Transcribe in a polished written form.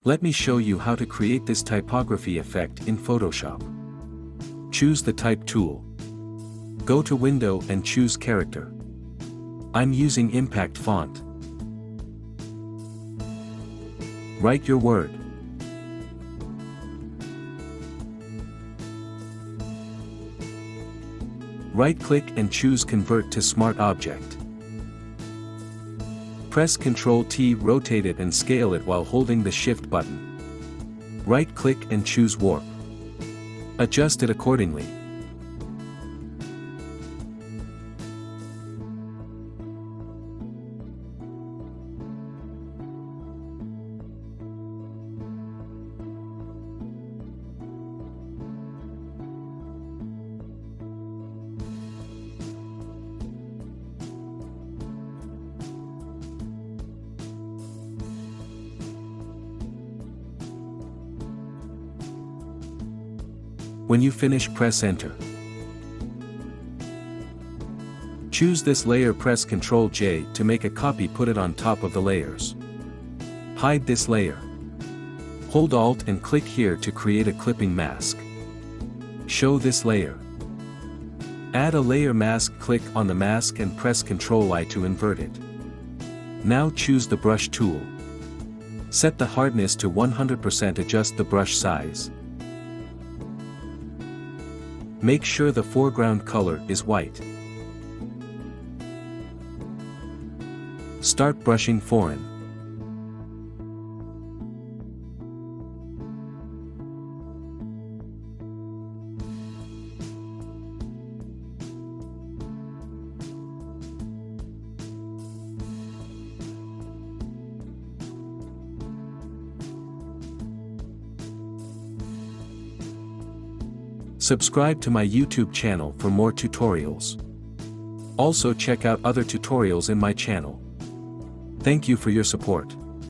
Let me show you how to create this typography effect in Photoshop. Choose the Type tool. Go to Window and choose Character. I'm using Impact font. Write your word. Right-click and choose Convert to Smart Object. Press Ctrl-T, rotate it and scale it while holding the Shift button. Right-click and choose Warp. Adjust it accordingly. When you finish, press Enter. Choose this layer, press Ctrl-J to make a copy, put it on top of the layers. Hide this layer. Hold Alt and click here to create a clipping mask. Show this layer. Add a layer mask, click on the mask and press Ctrl-I to invert it. Now choose the Brush tool. Set the hardness to 100%, adjust the brush size. Make sure the foreground color is white. Start brushing foreign. Subscribe to my YouTube channel for more tutorials. Also check out other tutorials in my channel. Thank you for your support.